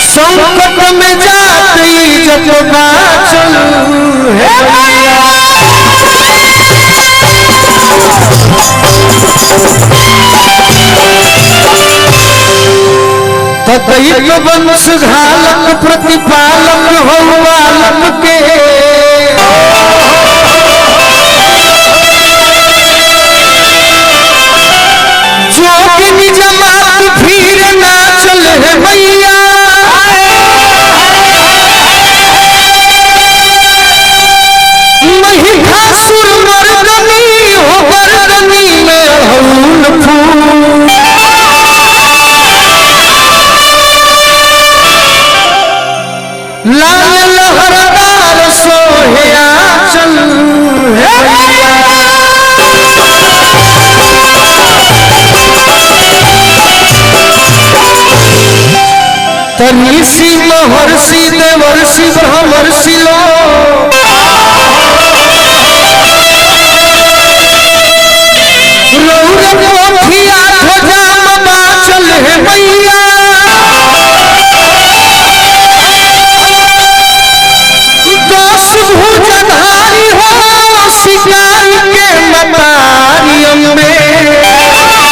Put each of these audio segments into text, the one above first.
संकट में जाती जब बाचल है तदैव वंश घालक प्रतिपालक हो आलम के जोगिनी जमात फिर ना चले भैया महिषासुर मर्दनी हो मर्दनी में हूल फूल लाल लहरदार सोहे आंचल है तनिषि महर्षि देवर्षि ब्रह्मर्षि लो पोथिया ध्वजा बाचल है मैया दस भुजधारी हो शिकार के मतारी में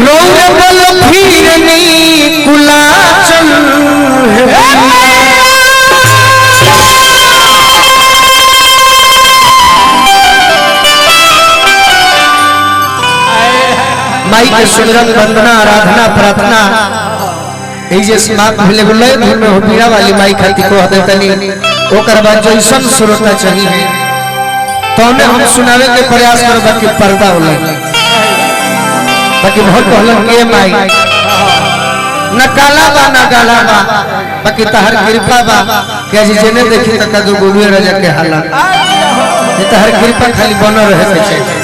रोग बल फिरनी कुलाचल है माई के सुमिरन वंदना आराधना प्रार्थना जे समाप्त भेले बोले धुन में बीड़ा वाली माई खाती को हदे तनी ओकर बाद जैसन श्रोता चाहिए तौने हम सुनावे के प्रयास करबा कि पर्दा होला बाकी बहुत कहलन के माई न काला बा न गाला बा बाकी तहर कृपा बा के जी जेने देखी त कदो गोलुए राजा के हालत ये तहर कृपा खाली बन रहे के चाहिए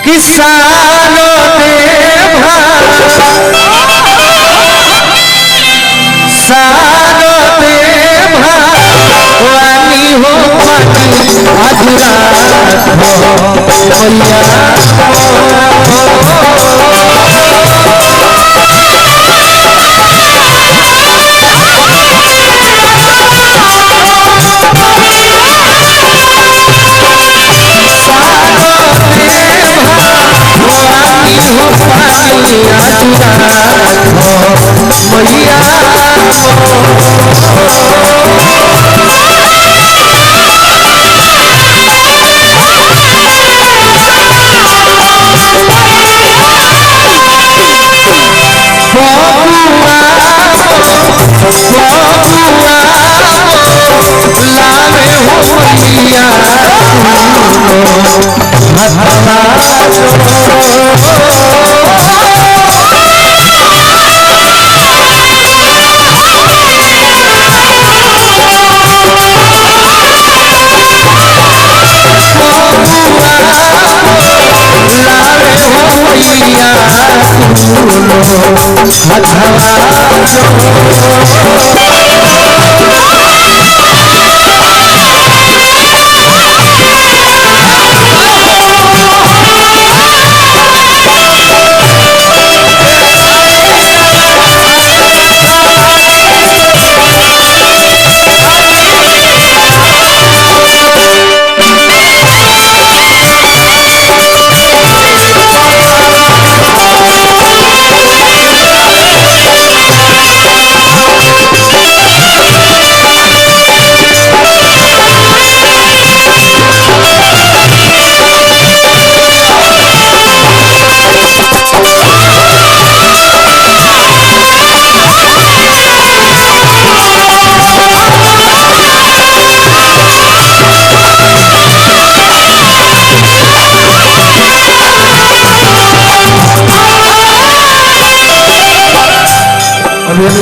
किसानो देवा सारो देवा वानी हो पानी अधूरा हो मैया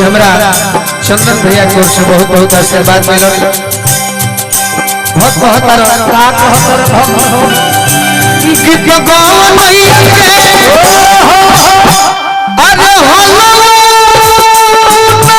हमरा चंदन भैया की ओर से बहुत बहुत आशीर्वाद मिलल बहुत बहुत अरे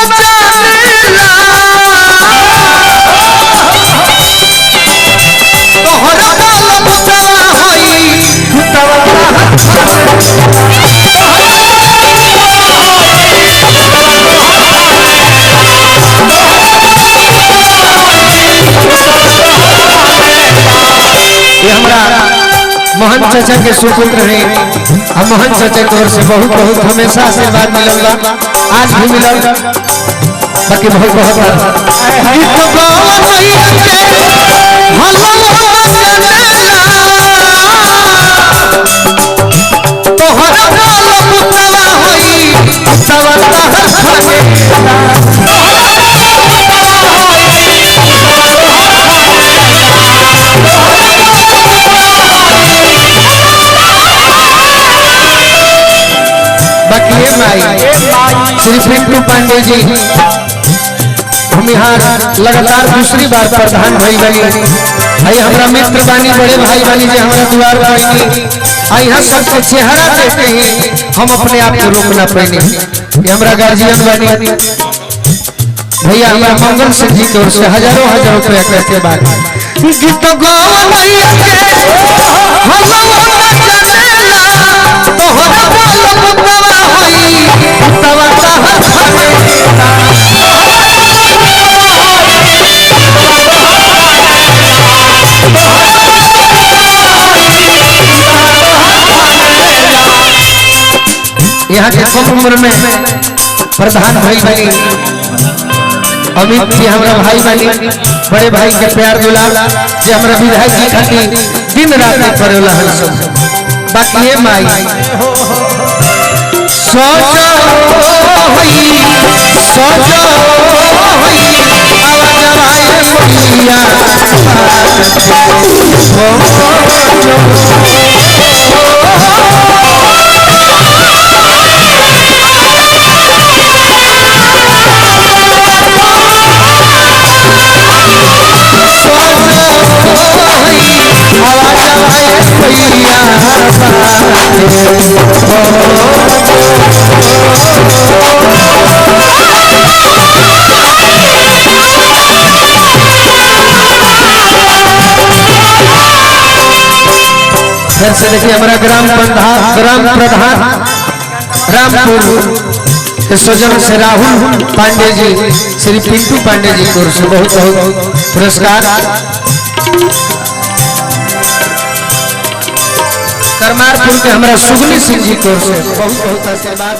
मोहन चाचा के सुपुत्र हैं। हम मोहन चाचा की ओर से बहुत बहुत हमेशा आशीर्वाद मिलल बा, आज भी मिलल। बाकी बहुत बहुत श्री पिंटू पांडे जी हम यहाँ लगातार दूसरी बार प्रधान भाई बनी। भाई हमारा मित्र बानी, बड़े भाई बानी जी हमारा द्वार बनी। यहाँ सबके चेहरा देखते ही हम अपने आप को रोकना पाएंगे। हमारा गार्जियन बनी भैया हमारा मंगल सिंह जी की ओर से हजारों हजारों रुपया करके बाद यहाँ के कम उम्र में प्रधान भाई बनी अमित जी हमारा भाई बनी, बड़े भाई के प्यार दुलार जे हमारा विधायक जी खातिर दिन रात करेला है सब। बाकी ये माई सोचो होई सोचो होई आवाज फिर से देखिए हमारा ग्राम प्रधान रामपुर के स्वजन से राहुल पांडे जी, श्री पिंटू पांडे जी को बहुत बहुत पुरस्कार। करमारपुर के हमारा सुगनी सिंह जी को बहुत बहुत आशीर्वाद।